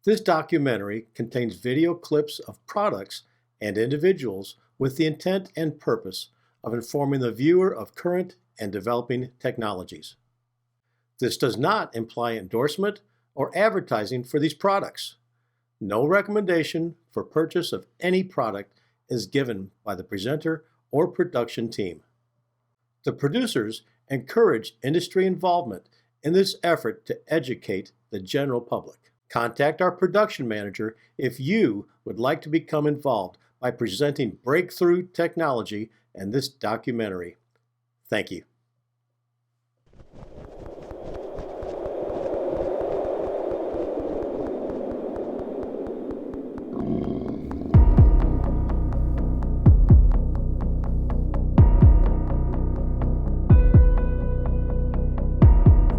This documentary contains video clips of products and individuals with the intent and purpose of informing the viewer of current and developing technologies. This does not imply endorsement or advertising for these products. No recommendation for purchase of any product is given by the presenter or production team. The producers encourage industry involvement in this effort to educate the general public. Contact our production manager if you would like to become involved by presenting breakthrough technology in this documentary. Thank you.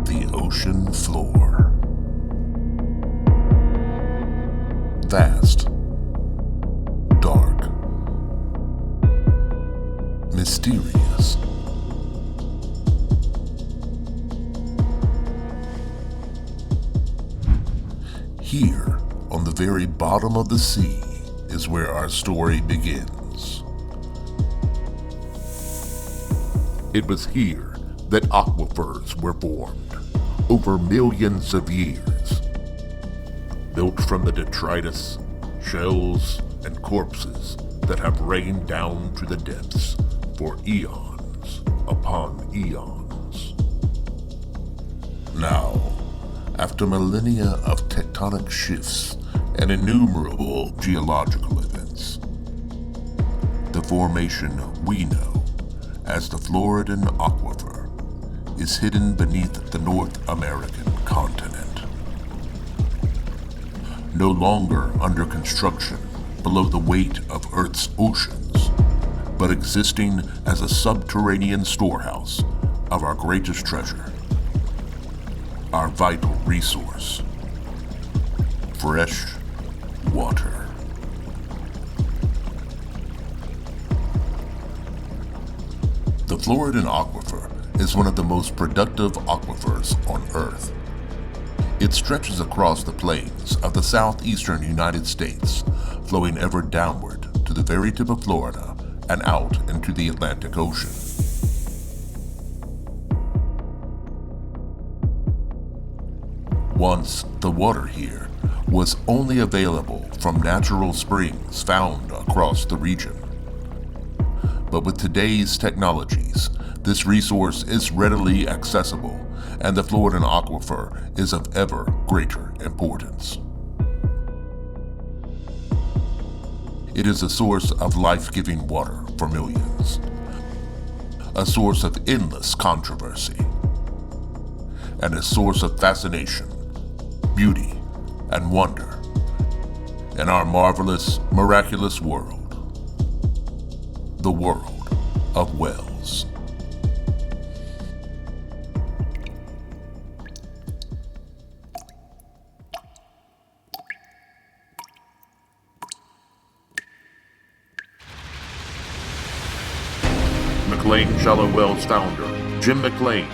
The ocean floor. Vast, dark, mysterious. Here, on the very bottom of the sea, is where our story begins. It was here that aquifers were formed over millions of years. Built from the detritus, shells, and corpses that have rained down to the depths for eons upon eons. Now, after millennia of tectonic shifts and innumerable geological events, the formation we know as the Floridan Aquifer is hidden beneath the North American continent. No longer under construction below the weight of Earth's oceans, but existing as a subterranean storehouse of our greatest treasure, our vital resource, fresh water. The Floridan Aquifer is one of the most productive aquifers on Earth. It stretches across the plains of the southeastern United States, flowing ever downward to the very tip of Florida and out into the Atlantic Ocean. Once, the water here was only available from natural springs found across the region. But with today's technologies, this resource is readily accessible, and the Floridan Aquifer is of ever greater importance. It is a source of life-giving water for millions, a source of endless controversy, and a source of fascination, beauty, and wonder in our marvelous, miraculous world, the world of wells. McClain Shallow Wells founder, Jim McClain,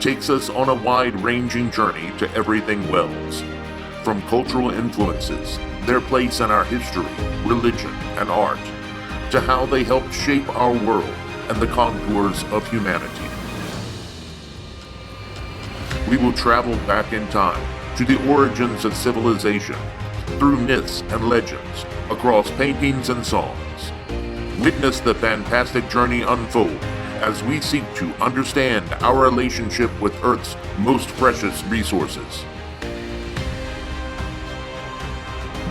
takes us on a wide-ranging journey to everything wells. From cultural influences, their place in our history, religion, and art, to how they helped shape our world and the contours of humanity. We will travel back in time to the origins of civilization, through myths and legends, across paintings and songs. Witness the fantastic journey unfold as we seek to understand our relationship with Earth's most precious resources.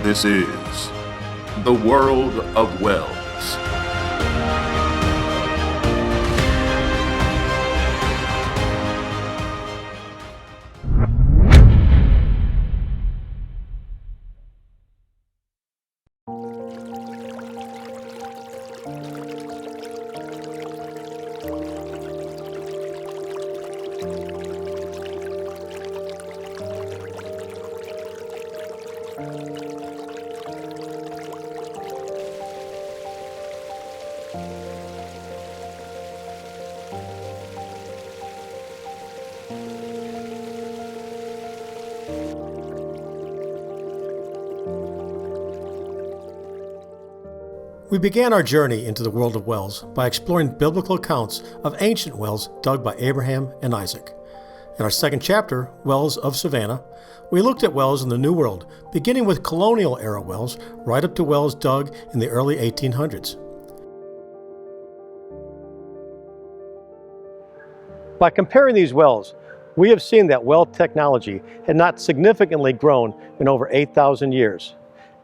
This is the world of wells. We began our journey into the world of wells by exploring biblical accounts of ancient wells dug by Abraham and Isaac. In our second chapter, Wells of Savannah, we looked at wells in the New World, beginning with colonial-era wells right up to wells dug in the early 1800s. By comparing these wells, we have seen that well technology had not significantly grown in over 8,000 years,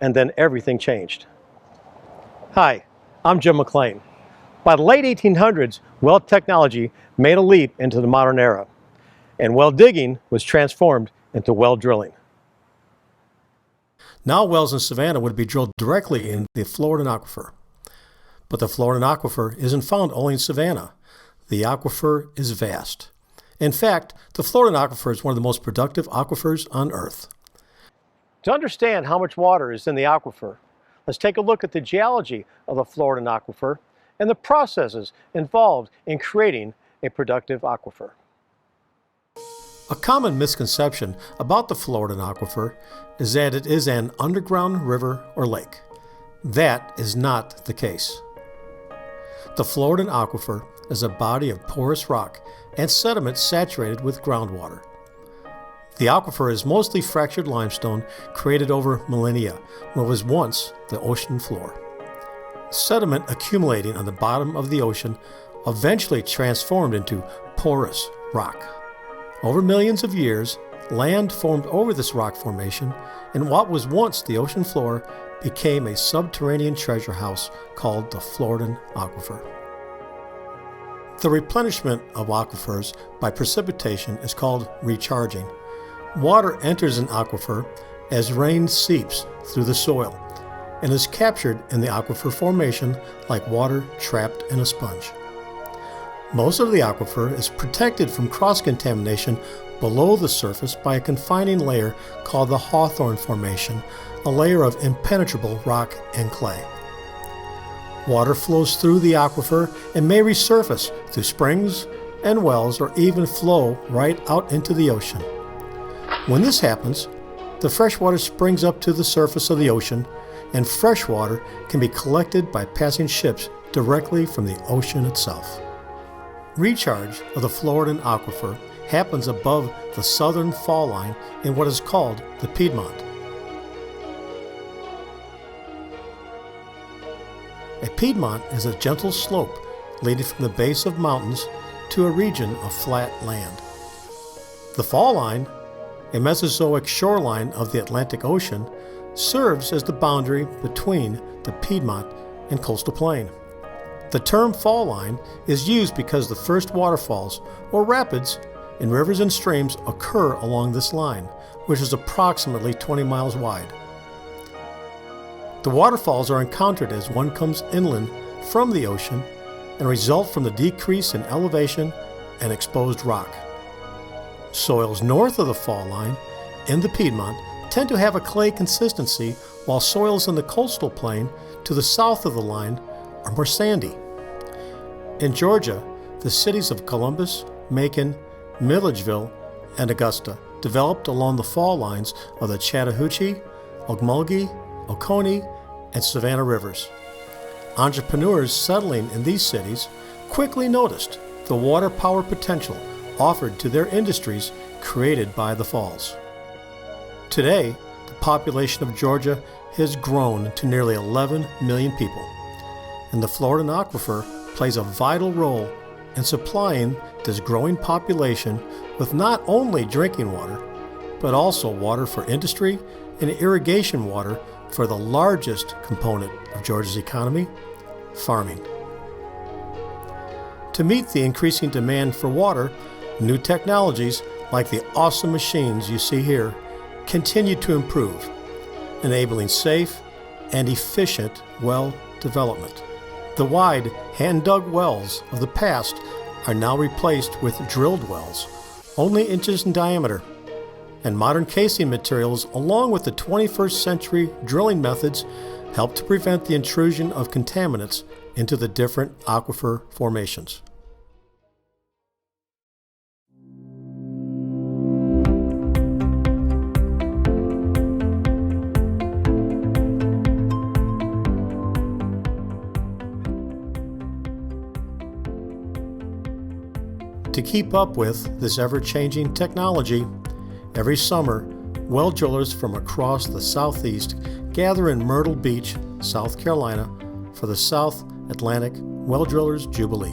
and then everything changed. Hi, I'm Jim McClain. By the late 1800s, well technology made a leap into the modern era, and well digging was transformed into well drilling. Now wells in Savannah would be drilled directly in the Floridan Aquifer. But the Floridan Aquifer isn't found only in Savannah. The aquifer is vast. In fact, the Floridan Aquifer is one of the most productive aquifers on Earth. To understand how much water is in the aquifer, let's take a look at the geology of the Floridan Aquifer and the processes involved in creating a productive aquifer. A common misconception about the Floridan Aquifer is that it is an underground river or lake. That is not the case. The Floridan Aquifer is a body of porous rock and sediment saturated with groundwater. The aquifer is mostly fractured limestone created over millennia when it was once the ocean floor. Sediment accumulating on the bottom of the ocean eventually transformed into porous rock. Over millions of years, land formed over this rock formation, and what was once the ocean floor became a subterranean treasure house called the Floridan Aquifer. The replenishment of aquifers by precipitation is called recharging. Water enters an aquifer as rain seeps through the soil and is captured in the aquifer formation like water trapped in a sponge. Most of the aquifer is protected from cross-contamination below the surface by a confining layer called the Hawthorne Formation, a layer of impenetrable rock and clay. Water flows through the aquifer and may resurface through springs and wells or even flow right out into the ocean. When this happens, the fresh water springs up to the surface of the ocean, and fresh water can be collected by passing ships directly from the ocean itself. Recharge of the Floridan Aquifer happens above the southern fall line in what is called the Piedmont. A Piedmont is a gentle slope leading from the base of mountains to a region of flat land. The fall line, a Mesozoic shoreline of the Atlantic Ocean, serves as the boundary between the Piedmont and coastal plain. The term fall line is used because the first waterfalls, or rapids, in rivers and streams occur along this line, which is approximately 20 miles wide. The waterfalls are encountered as one comes inland from the ocean and result from the decrease in elevation and exposed rock. Soils north of the fall line in the Piedmont tend to have a clay consistency, while soils in the coastal plain to the south of the line are more sandy. In Georgia, the cities of Columbus, Macon, Milledgeville, and Augusta developed along the fall lines of the Chattahoochee, Ocmulgee, Oconee, and Savannah rivers. Entrepreneurs settling in these cities quickly noticed the water power potential offered to their industries created by the falls. Today, the population of Georgia has grown to nearly 11 million people, and the Floridan Aquifer plays a vital role in supplying this growing population with not only drinking water, but also water for industry and irrigation water for the largest component of Georgia's economy, farming. To meet the increasing demand for water, new technologies like the awesome machines you see here continue to improve, enabling safe and efficient well development. The wide, hand-dug wells of the past are now replaced with drilled wells, only inches in diameter, and modern casing materials along with the 21st century drilling methods help to prevent the intrusion of contaminants into the different aquifer formations. to keep up with this ever-changing technology, every summer, well drillers from across the Southeast gather in Myrtle Beach, South Carolina, for the South Atlantic Well Drillers Jubilee.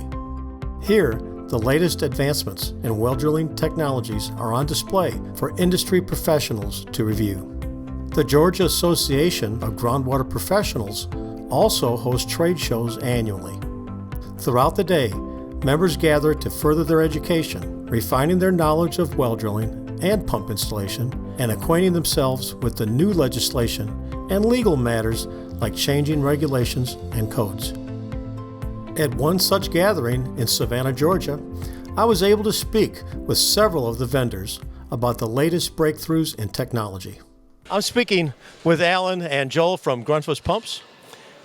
Here, the latest advancements in well drilling technologies are on display for industry professionals to review. The Georgia Association of Groundwater Professionals also hosts trade shows annually. Throughout the day, members gather to further their education, refining their knowledge of well drilling and pump installation, and acquainting themselves with the new legislation and legal matters like changing regulations and codes. At one such gathering in Savannah, Georgia, I was able to speak with several of the vendors about the latest breakthroughs in technology. I'm speaking with Alan and Joel from Grundfos Pumps,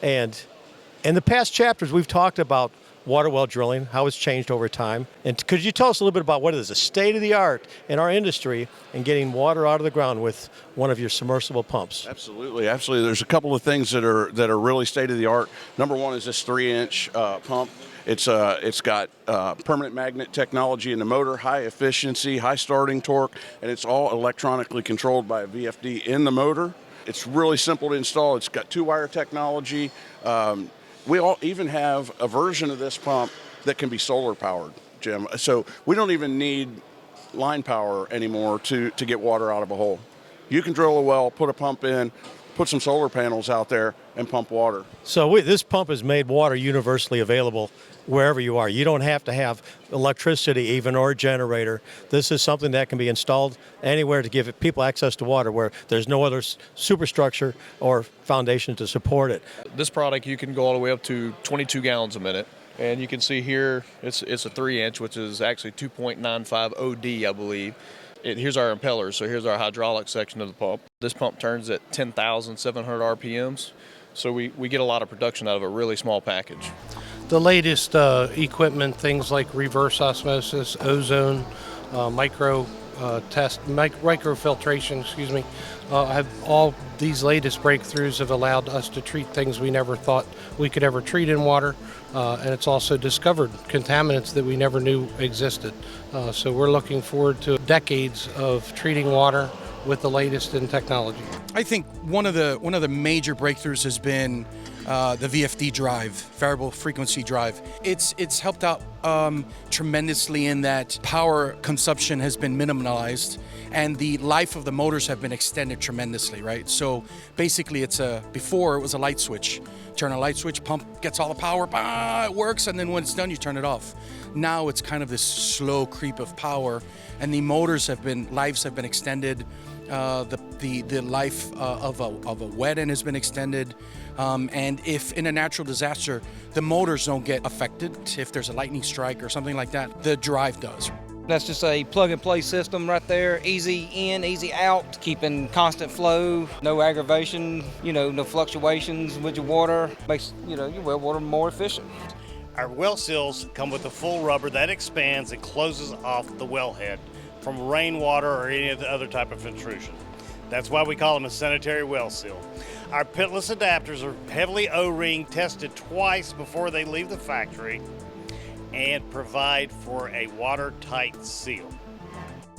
and in the past chapters we've talked about water well drilling, how it's changed over time. And could you tell us a little bit about what is the state of the art in our industry in getting water out of the ground with one of your submersible pumps? Absolutely. There's a couple of things that are really state of the art. Number one is this 3-inch pump. It's got permanent magnet technology in the motor, high efficiency, high starting torque, and it's all electronically controlled by a VFD in the motor. It's really simple to install. It's got 2-wire technology. We all even have a version of this pump that can be solar powered, Jim. So we don't even need line power anymore to get water out of a hole. You can drill a well, put a pump in, put some solar panels out there, and pump water. So this pump has made water universally available wherever you are. You don't have to have electricity even or a generator. This is something that can be installed anywhere to give people access to water where there's no other superstructure or foundation to support it. This product, you can go all the way up to 22 gallons a minute. And you can see here, it's a 3-inch, which is actually 2.95 OD, I believe. Here's our impellers, so here's our hydraulic section of the pump. This pump turns at 10,700 RPMs, so we get a lot of production out of a really small package. The latest equipment, things like reverse osmosis, ozone, microfiltration, have all these latest breakthroughs have allowed us to treat things we never thought we could ever treat in water, and it's also discovered contaminants that we never knew existed. So we're looking forward to decades of treating water with the latest in technology. I think one of the major breakthroughs has been the VFD drive, variable frequency drive. It's helped out tremendously in that power consumption has been minimalized and the life of the motors have been extended tremendously, right? So basically before it was a light switch. Turn a light switch, pump gets all the power, it works, and then when it's done you turn it off. Now it's kind of this slow creep of power, and the motors lives have been extended. The life of a wet end has been extended, and if in a natural disaster the motors don't get affected, if there's a lightning strike or something like that, the drive does. That's just a plug-and-play system right there, easy in, easy out, keeping constant flow, no aggravation, no fluctuations with your water, makes your well water more efficient. Our well seals come with a full rubber that expands and closes off the wellhead from rainwater or any other type of intrusion. That's why we call them a sanitary well seal. Our pitless adapters are heavily O-ring tested twice before they leave the factory and provide for a watertight seal.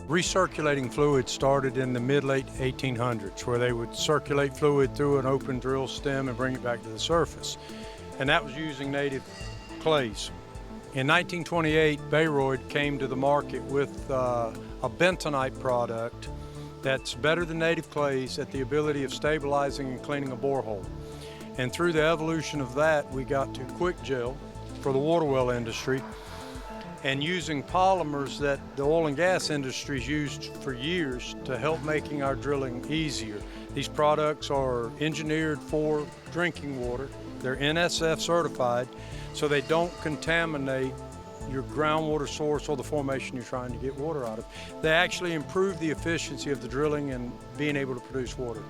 Recirculating fluid started in the mid-late 1800s, where they would circulate fluid through an open drill stem and bring it back to the surface. And that was using native clays. In 1928, Bayreuth came to the market with a bentonite product that's better than native clays at the ability of stabilizing and cleaning a borehole. And through the evolution of that, we got to quick gel for the water well industry, and using polymers that the oil and gas industry's used for years to help making our drilling easier. These products are engineered for drinking water. They're NSF certified, so they don't contaminate your groundwater source or the formation you're trying to get water out of. They actually improve the efficiency of the drilling and being able to produce water.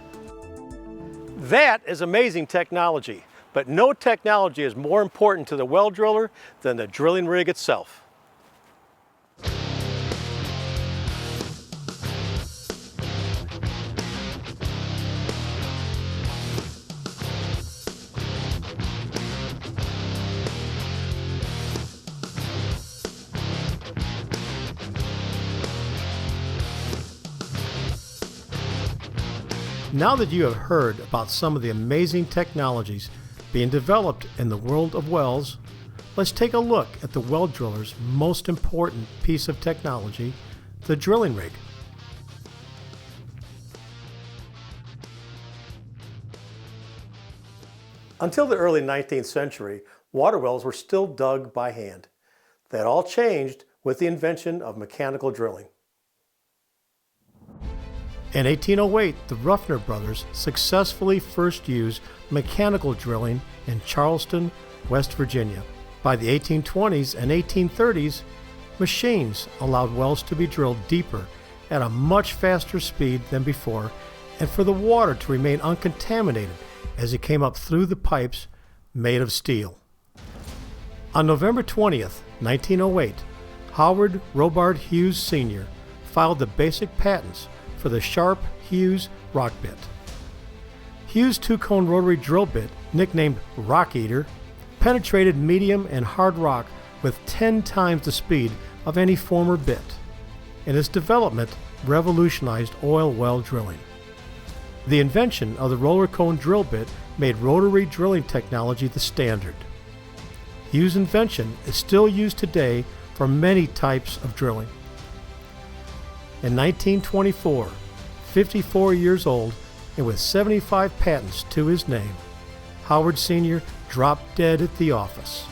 That is amazing technology, but no technology is more important to the well driller than the drilling rig itself. Now that you have heard about some of the amazing technologies being developed in the world of wells, let's take a look at the well driller's most important piece of technology, the drilling rig. Until the early 19th century, water wells were still dug by hand. That all changed with the invention of mechanical drilling. In 1808, the Ruffner brothers successfully first used mechanical drilling in Charleston, West Virginia. By the 1820s and 1830s, machines allowed wells to be drilled deeper at a much faster speed than before, and for the water to remain uncontaminated as it came up through the pipes made of steel. On November 20th, 1908, Howard Robard Hughes Sr. filed the basic patents for the Sharp Hughes rock bit. Hughes' two-cone rotary drill bit, nicknamed Rock Eater, penetrated medium and hard rock with 10 times the speed of any former bit, and its development revolutionized oil well drilling. The invention of the roller cone drill bit made rotary drilling technology the standard. Hughes' invention is still used today for many types of drilling. In 1924, 54 years old and with 75 patents to his name, Howard Sr. dropped dead at the office.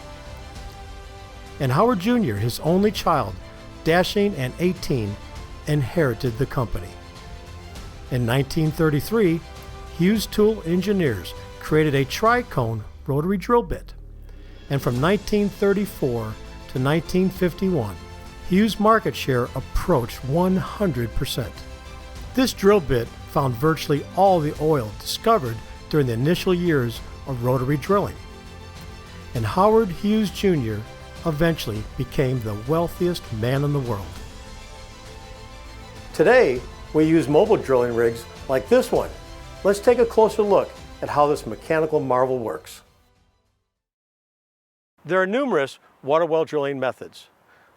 And Howard Jr., his only child, dashing and 18, inherited the company. In 1933, Hughes Tool engineers created a tri-cone rotary drill bit. And from 1934 to 1951, Hughes' market share approached 100%. This drill bit found virtually all the oil discovered during the initial years of rotary drilling. And Howard Hughes Jr. eventually became the wealthiest man in the world. Today, we use mobile drilling rigs like this one. Let's take a closer look at how this mechanical marvel works. There are numerous water well drilling methods.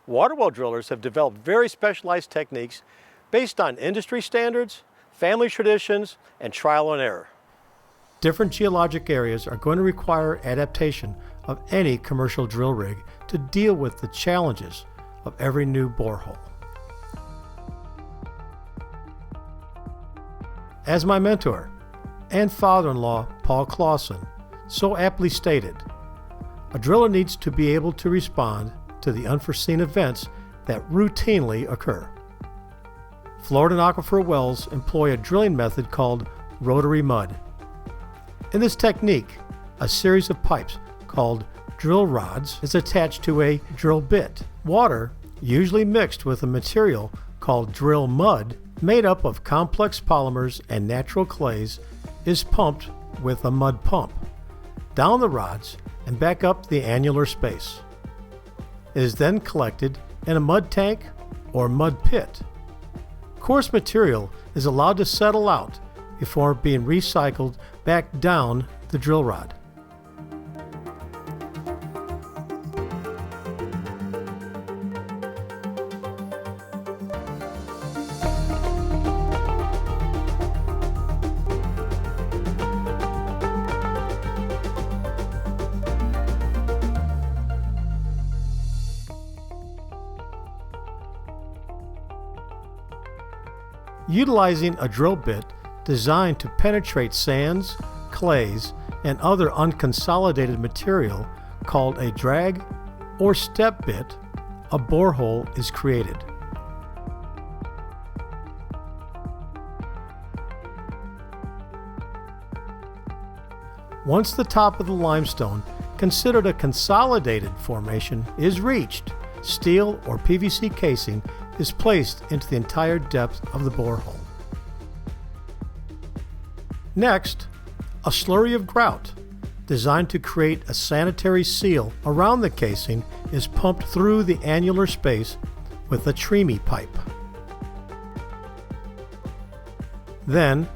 Water well drillers have developed very specialized techniques based on industry standards, family traditions, and trial and error. Different geologic areas are going to require adaptation of any commercial drill rig to deal with the challenges of every new borehole. As my mentor and father-in-law, Paul Clausen, so aptly stated, a driller needs to be able to respond to the unforeseen events that routinely occur. Floridan Aquifer wells employ a drilling method called rotary mud. In this technique, a series of pipes called drill rods is attached to a drill bit. Water, usually mixed with a material called drill mud, made up of complex polymers and natural clays, is pumped with a mud pump down the rods and back up the annular space. It is then collected in a mud tank or mud pit. Coarse material is allowed to settle out before being recycled back down the drill rod. Utilizing a drill bit designed to penetrate sands, clays, and other unconsolidated material called a drag or step bit, a borehole is created. Once the top of the limestone, considered a consolidated formation, is reached, steel or PVC casing is placed into the entire depth of the borehole. Next, a slurry of grout, designed to create a sanitary seal around the casing, is pumped through the annular space with a tremie pipe. Then,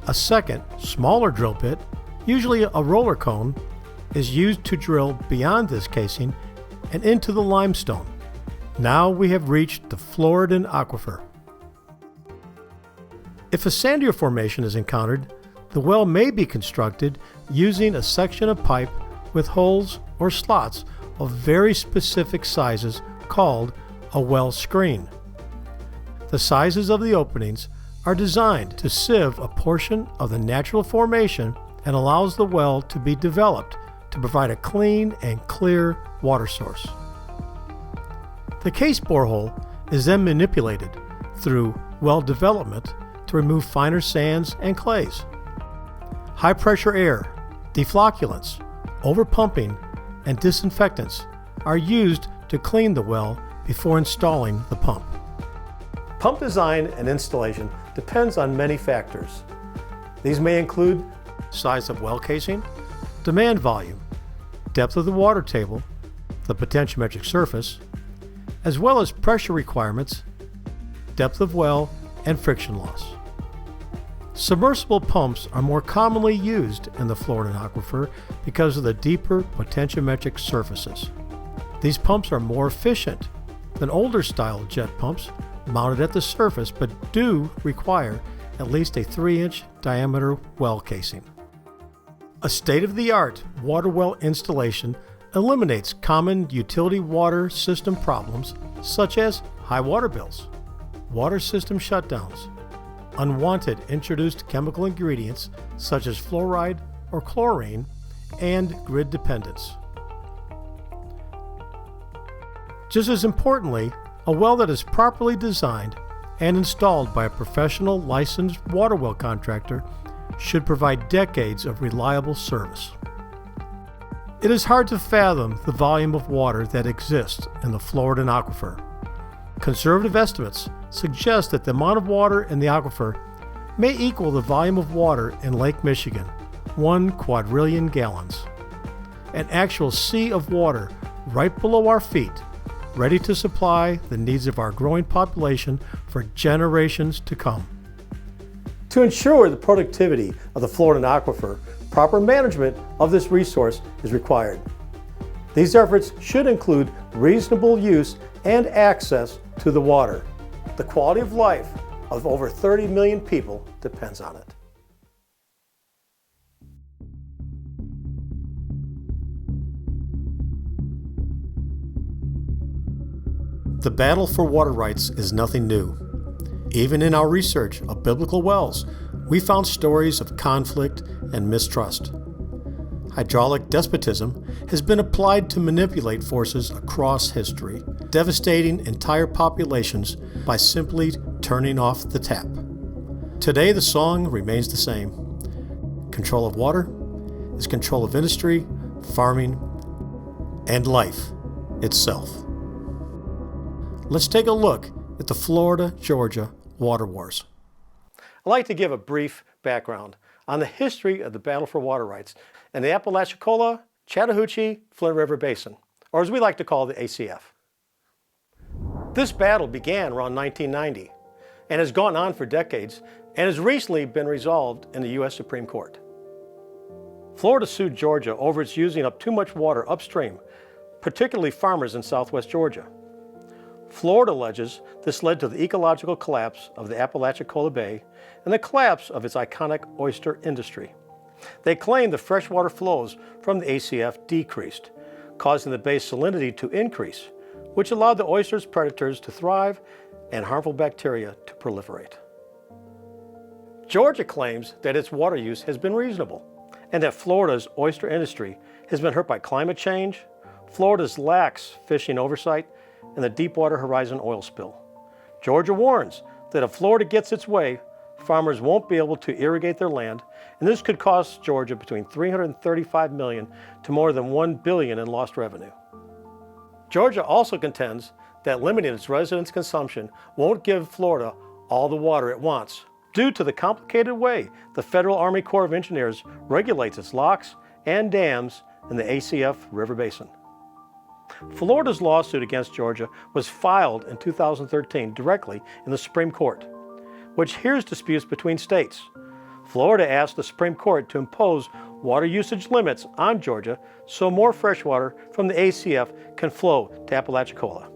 a second, smaller drill bit, usually a roller cone, is used to drill beyond this casing and into the limestone. Now we have reached the Floridan Aquifer. If a sandier formation is encountered, The well may be constructed using a section of pipe with holes or slots of very specific sizes called a well screen. The sizes of the openings are designed to sieve a portion of the natural formation and allows the well to be developed to provide a clean and clear water source. The case borehole is then manipulated through well development to remove finer sands and clays. High pressure air, deflocculants, overpumping, and disinfectants are used to clean the well before installing the pump. Pump design and installation depends on many factors. These may include size of well casing, demand volume, depth of the water table, the potentiometric surface, as well as pressure requirements, depth of well, and friction loss. Submersible pumps are more commonly used in the Floridan Aquifer because of the deeper potentiometric surfaces. These pumps are more efficient than older style jet pumps mounted at the surface, but do require at least a 3-inch diameter well casing. A state-of-the-art water well installation eliminates common utility water system problems such as high water bills, water system shutdowns, unwanted introduced chemical ingredients such as fluoride or chlorine, and grid dependence. Just as importantly, a well that is properly designed and installed by a professional licensed water well contractor should provide decades of reliable service. It is hard to fathom the volume of water that exists in the Floridan Aquifer. Conservative estimates suggest that the amount of water in the aquifer may equal the volume of water in Lake Michigan, 1 quadrillion gallons. An actual sea of water right below our feet, ready to supply the needs of our growing population for generations to come. To ensure the productivity of the Floridan Aquifer, proper management of this resource is required. These efforts should include reasonable use and access to the water. The quality of life of over 30 million people depends on it. The battle for water rights is nothing new. Even in our research of biblical wells, we found stories of conflict and mistrust. Hydraulic despotism has been applied to manipulate forces across history, devastating entire populations by simply turning off the tap. Today, the song remains the same. Control of water is control of industry, farming, and life itself. Let's take a look at the Florida-Georgia water wars. I'd like to give a brief background on the history of the battle for water rights in the Apalachicola, Chattahoochee, Flint River Basin, or as we like to call the ACF. This battle began around 1990 and has gone on for decades and has recently been resolved in the U.S. Supreme Court. Florida sued Georgia over its using up too much water upstream, particularly farmers in southwest Georgia. Florida alleges this led to the ecological collapse of the Apalachicola Bay and the collapse of its iconic oyster industry. They claim the freshwater flows from the ACF decreased, causing the bay's salinity to increase, which allowed the oyster's predators to thrive and harmful bacteria to proliferate. Georgia claims that its water use has been reasonable and that Florida's oyster industry has been hurt by climate change, Florida's lax fishing oversight, and the Deepwater Horizon oil spill. Georgia warns that if Florida gets its way, farmers won't be able to irrigate their land, and this could cost Georgia between $335 million to more than $1 billion in lost revenue. Georgia also contends that limiting its residents' consumption won't give Florida all the water it wants, due to the complicated way the Federal Army Corps of Engineers regulates its locks and dams in the ACF River Basin. Florida's lawsuit against Georgia was filed in 2013 directly in the Supreme Court, which hears disputes between states. Florida asked the Supreme Court to impose water usage limits on Georgia so more freshwater from the ACF can flow to Apalachicola.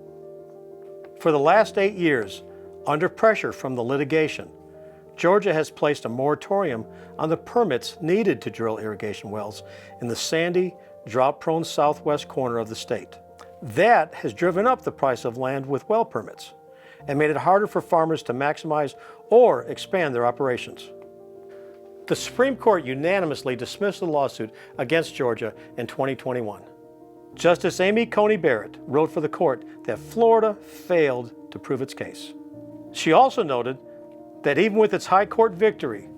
For the last 8 years, under pressure from the litigation, Georgia has placed a moratorium on the permits needed to drill irrigation wells in the sandy, drought-prone southwest corner of the state. That has driven up the price of land with well permits and made it harder for farmers to maximize or expand their operations. The Supreme Court unanimously dismissed the lawsuit against Georgia in 2021. Justice Amy Coney Barrett wrote for the court that Florida failed to prove its case. She also noted that even with its high court victory,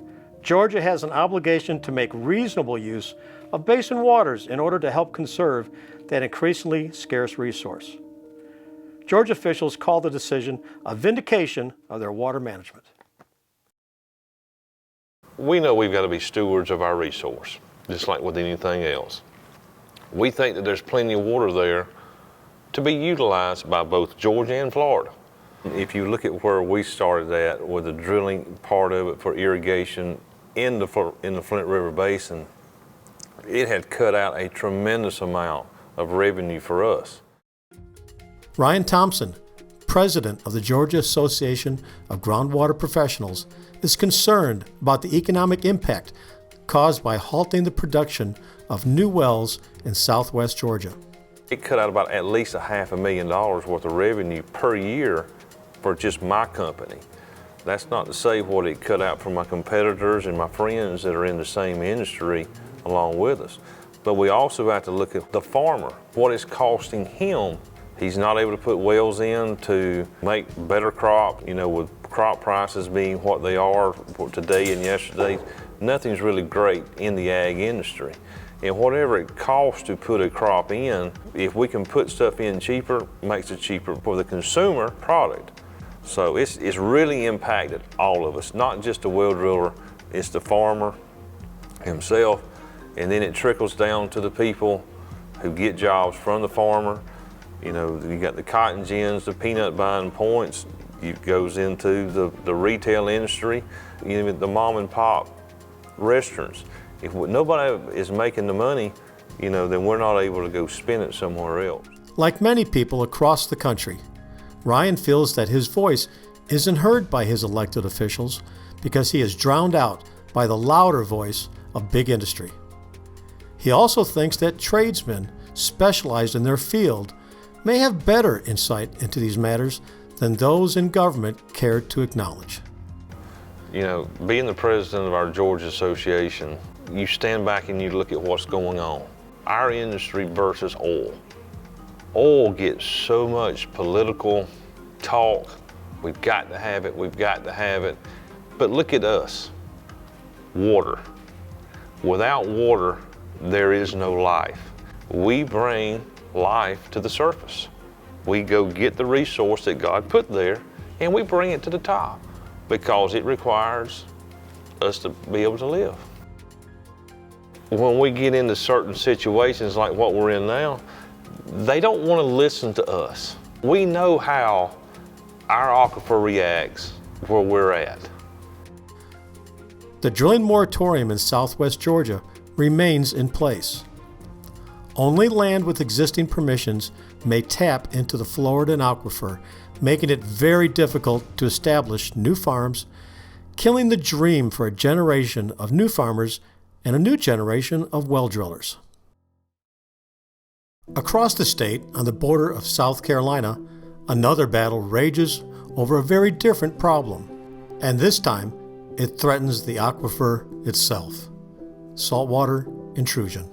Georgia has an obligation to make reasonable use of basin waters in order to help conserve that increasingly scarce resource. Georgia officials call the decision a vindication of their water management. We know we've got to be stewards of our resource, just like with anything else. We think that there's plenty of water there to be utilized by both Georgia and Florida. If you look at where we started at with the drilling part of it for irrigation in the Flint River Basin, it had cut out a tremendous amount of revenue for us. Ryan Thompson, president of the Georgia Association of Groundwater Professionals, is concerned about the economic impact caused by halting the production of new wells in southwest Georgia. It cut out about at least $500,000 worth of revenue per year for just my company. That's not to say what it cut out for my competitors and my friends that are in the same industry along with us. But we also have to look at the farmer, what it's costing him. He's not able to put wells in to make better crop, with crop prices being what they are for today and yesterday. Nothing's really great in the ag industry. And whatever it costs to put a crop in, if we can put stuff in cheaper, makes it cheaper for the consumer product. So it's really impacted all of us, not just the well driller, it's the farmer himself, and then it trickles down to the people who get jobs from the farmer. You got the cotton gins, the peanut buying points, it goes into the retail industry, the mom and pop restaurants. If nobody is making the money, then we're not able to go spend it somewhere else. Like many people across the country, Ryan feels that his voice isn't heard by his elected officials because he is drowned out by the louder voice of big industry. He also thinks that tradesmen specialized in their field may have better insight into these matters than those in government care to acknowledge. Being the president of our Georgia Association, you stand back and you look at what's going on. Our industry versus oil. Oil gets so much political talk. We've got to have it, we've got to have it. But look at us, water. Without water, there is no life. We bring life to the surface. We go get the resource that God put there and we bring it to the top because it requires us to be able to live. When we get into certain situations like what we're in now, they don't want to listen to us. We know how our aquifer reacts where we're at. The drilling moratorium in southwest Georgia remains in place. Only land with existing permissions may tap into the Floridan Aquifer, making it very difficult to establish new farms, killing the dream for a generation of new farmers and a new generation of well drillers. Across the state, on the border of South Carolina, another battle rages over a very different problem, and this time it threatens the aquifer itself: saltwater intrusion.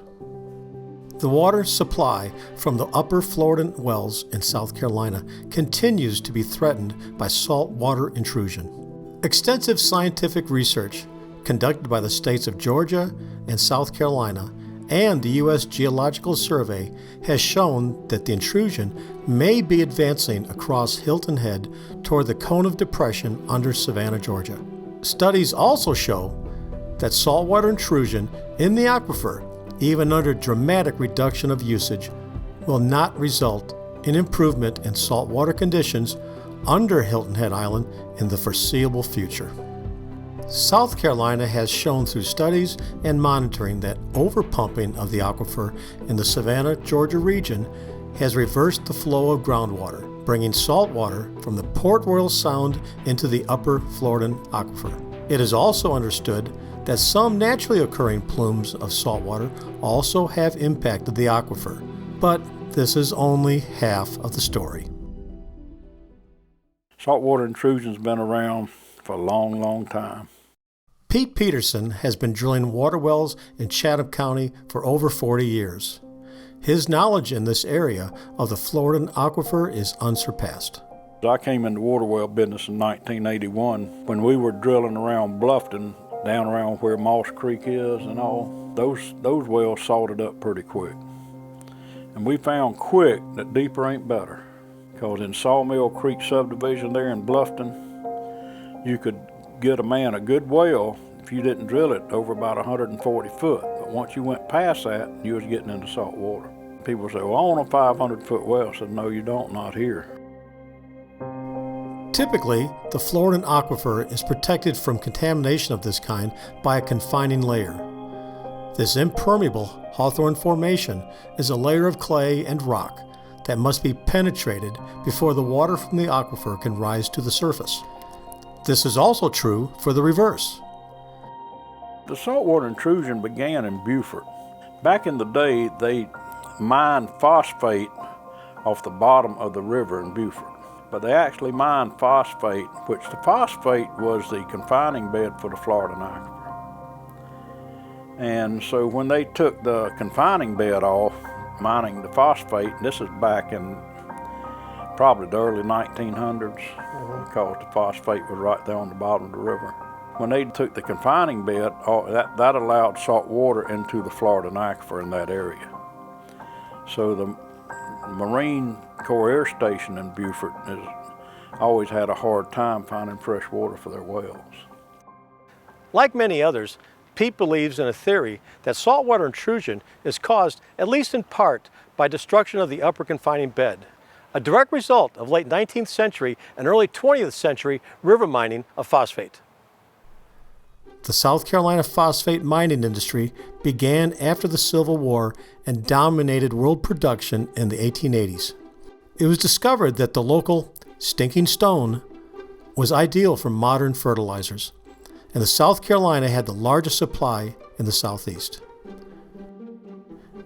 The water supply from the upper Floridan wells in South Carolina continues to be threatened by saltwater intrusion. Extensive scientific research conducted by the states of Georgia and South Carolina and the U.S. Geological Survey has shown that the intrusion may be advancing across Hilton Head toward the cone of depression under Savannah, Georgia. Studies also show that saltwater intrusion in the aquifer, even under dramatic reduction of usage, will not result in improvement in saltwater conditions under Hilton Head Island in the foreseeable future. South Carolina has shown through studies and monitoring that overpumping of the aquifer in the Savannah, Georgia region has reversed the flow of groundwater, bringing salt water from the Port Royal Sound into the upper Floridan aquifer. It is also understood that some naturally occurring plumes of saltwater also have impacted the aquifer, but this is only half of the story. Saltwater intrusion's been around for a long, long time. Pete Peterson has been drilling water wells in Chatham County for over 40 years. His knowledge in this area of the Floridan Aquifer is unsurpassed. I came into water well business in 1981 when we were drilling around Bluffton, down around where Moss Creek is and all. Those wells salted up pretty quick. And we found quick that deeper ain't better. Because in Sawmill Creek subdivision there in Bluffton, you could get a good well if you didn't drill it over about 140 foot. But once you went past that, you was getting into salt water. People say, well, I want a 500-foot well. I said, no, you don't, not here. Typically, the Floridan Aquifer is protected from contamination of this kind by a confining layer. This impermeable Hawthorne Formation is a layer of clay and rock that must be penetrated before the water from the aquifer can rise to the surface. This is also true for the reverse. The saltwater intrusion began in Beaufort. Back in the day, they mined phosphate off the bottom of the river in Beaufort. But they actually mined phosphate, which the phosphate was the confining bed for the Floridan Aquifer. And so when they took the confining bed off, mining the phosphate, and this is back in probably the early 1900s, because the phosphate was right there on the bottom of the river. When they took the confining bed, that allowed salt water into the Floridan Aquifer in that area. So the Marine Corps Air Station in Beaufort has always had a hard time finding fresh water for their wells. Like many others, Pete believes in a theory that saltwater intrusion is caused, at least in part, by destruction of the upper confining bed, a direct result of late 19th century and early 20th century river mining of phosphate. The South Carolina phosphate mining industry began after the Civil War and dominated world production in the 1880s. It was discovered that the local stinking stone was ideal for modern fertilizers, and the South Carolina had the largest supply in the Southeast.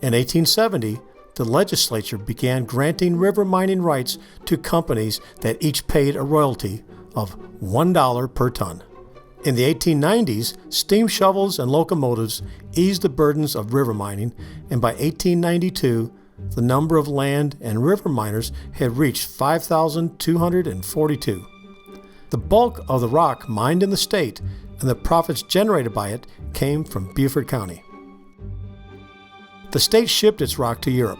In 1870, the legislature began granting river mining rights to companies that each paid a royalty of $1 per ton. In the 1890s, steam shovels and locomotives eased the burdens of river mining, and by 1892, the number of land and river miners had reached 5,242. The bulk of the rock mined in the state and the profits generated by it came from Beaufort County. The state shipped its rock to Europe,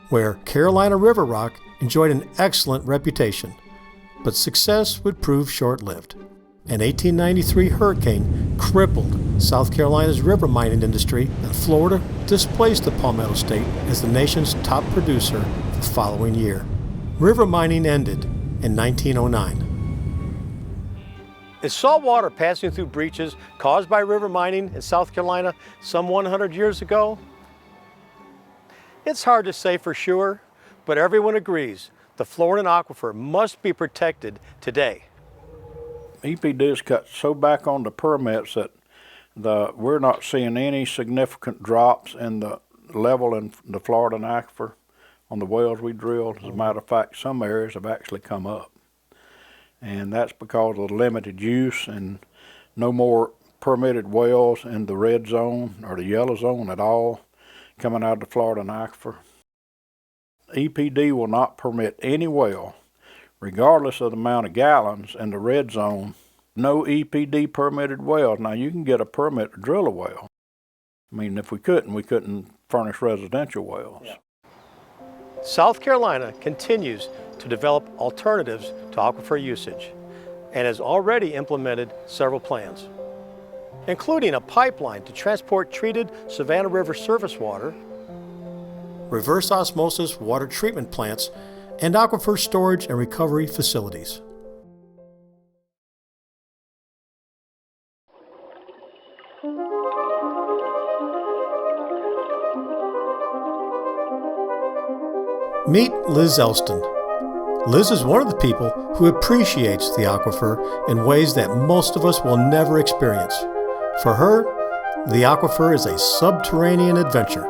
where Carolina River rock enjoyed an excellent reputation, but success would prove short-lived. An 1893 hurricane crippled South Carolina's river mining industry, and Florida displaced the Palmetto State as the nation's top producer the following year. River mining ended in 1909. Is salt water passing through breaches caused by river mining in South Carolina some 100 years ago? It's hard to say for sure, but everyone agrees the Floridan Aquifer must be protected today. EPD's cut so back on the permits that we're not seeing any significant drops in the level in the Floridan Aquifer on the wells we drilled. As a matter of fact, some areas have actually come up. And that's because of the limited use and no more permitted wells in the red zone or the yellow zone at all coming out of the Floridan Aquifer. EPD will not permit any well, regardless of the amount of gallons in the red zone. No EPD permitted wells. Now you can get a permit to drill a well. I mean, if we couldn't furnish residential wells. Yeah. South Carolina continues to develop alternatives to aquifer usage and has already implemented several plans, including a pipeline to transport treated Savannah River surface water, reverse osmosis water treatment plants, and aquifer storage and recovery facilities. Meet Liz Elston. Liz is one of the people who appreciates the aquifer in ways that most of us will never experience. For her, the aquifer is a subterranean adventure.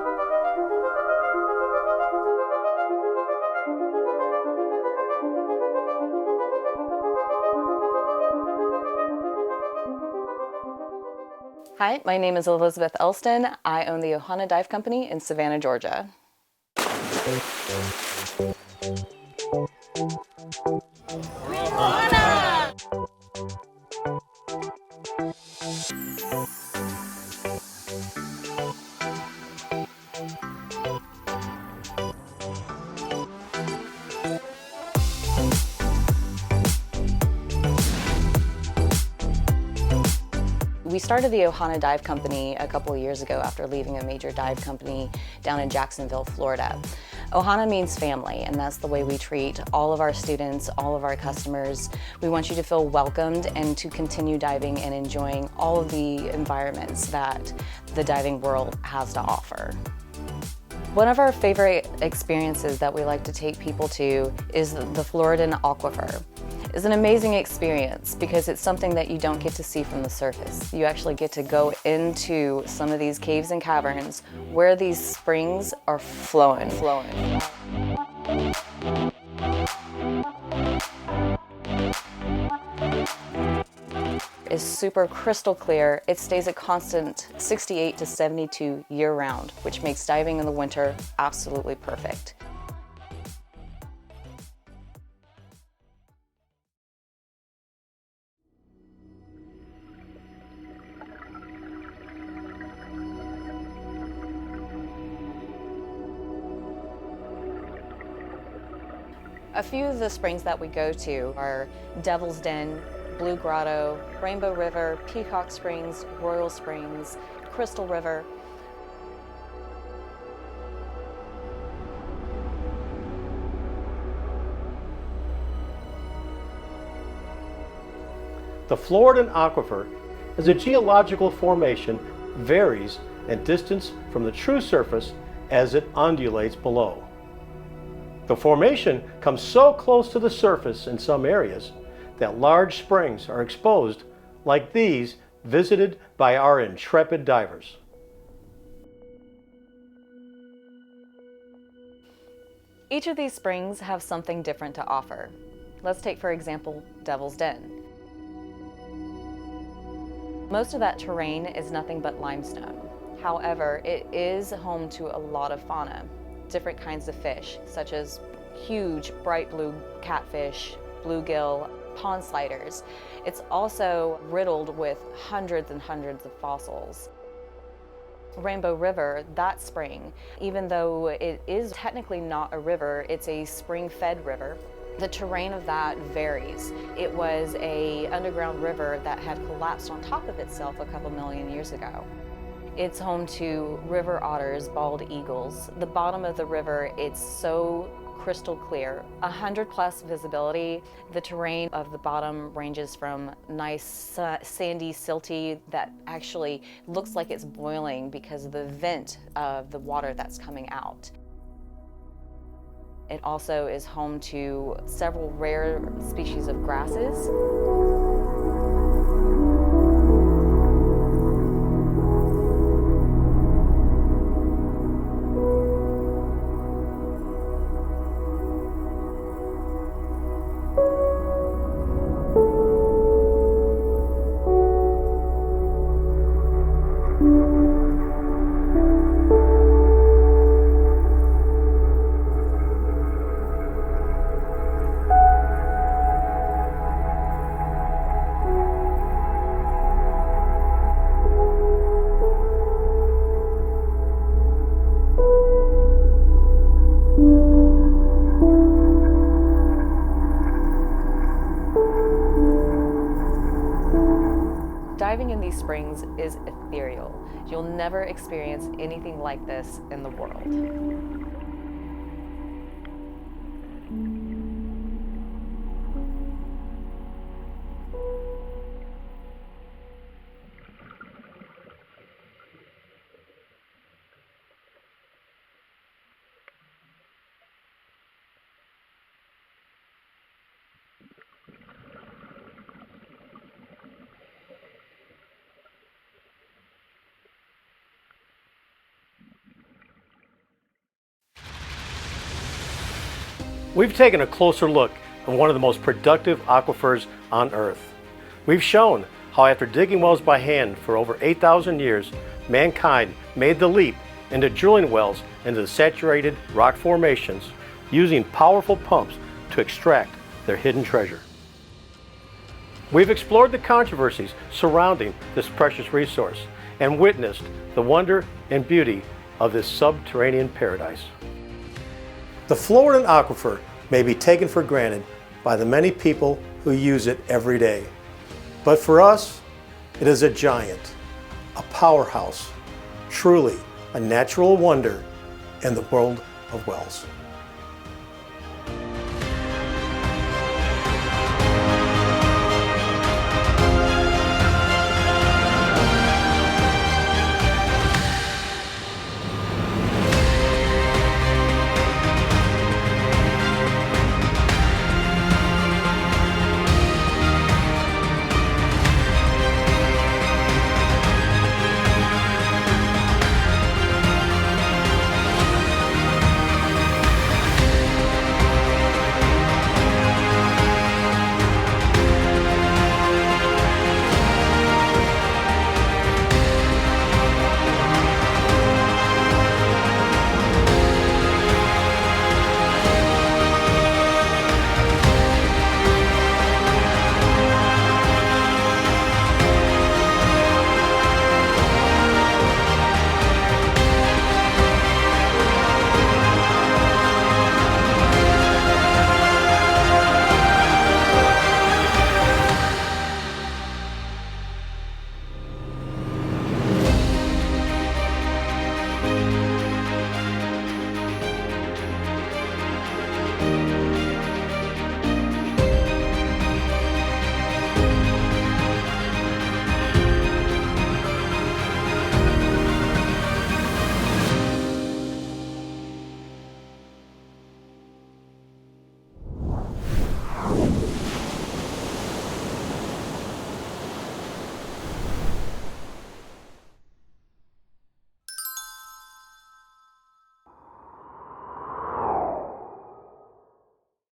Hi, my name is Elizabeth Elston. I own the Ohana Dive Company in Savannah, Georgia. We started the Ohana Dive Company a couple of years ago after leaving a major dive company down in Jacksonville, Florida. Ohana means family, and that's the way we treat all of our students, all of our customers. We want you to feel welcomed and to continue diving and enjoying all of the environments that the diving world has to offer. One of our favorite experiences that we like to take people to is the Floridan Aquifer. It's an amazing experience because it's something that you don't get to see from the surface. You actually get to go into some of these caves and caverns where these springs are flowing. Is super crystal clear. It stays a constant 68 to 72 year-round, which makes diving in the winter absolutely perfect. A few of the springs that we go to are Devil's Den, Blue Grotto, Rainbow River, Peacock Springs, Royal Springs, Crystal River. The Floridan Aquifer is a geological formation that varies in distance from the true surface as it undulates below. The formation comes so close to the surface in some areas that large springs are exposed, like these visited by our intrepid divers. Each of these springs have something different to offer. Let's take, for example, Devil's Den. Most of that terrain is nothing but limestone. However, it is home to a lot of fauna, different kinds of fish, such as huge bright blue catfish, bluegill, pond sliders. It's also riddled with hundreds and hundreds of fossils. Rainbow River, that spring, even though it is technically not a river, it's a spring-fed river, the terrain of that varies. It was an underground river that had collapsed on top of itself a couple million years ago. It's home to river otters, bald eagles. The bottom of the river, it's so crystal clear. 100+ visibility. The terrain of the bottom ranges from nice sandy, silty that actually looks like it's boiling because of the vent of the water that's coming out. It also is home to several rare species of grasses. Diving in these springs is ethereal. You'll never experience anything like this in the world. We've taken a closer look at one of the most productive aquifers on Earth. We've shown how after digging wells by hand for over 8,000 years, mankind made the leap into drilling wells into the saturated rock formations using powerful pumps to extract their hidden treasure. We've explored the controversies surrounding this precious resource and witnessed the wonder and beauty of this subterranean paradise. The Floridan Aquifer may be taken for granted by the many people who use it every day. But for us, it is a giant, a powerhouse, truly a natural wonder in the world of wells.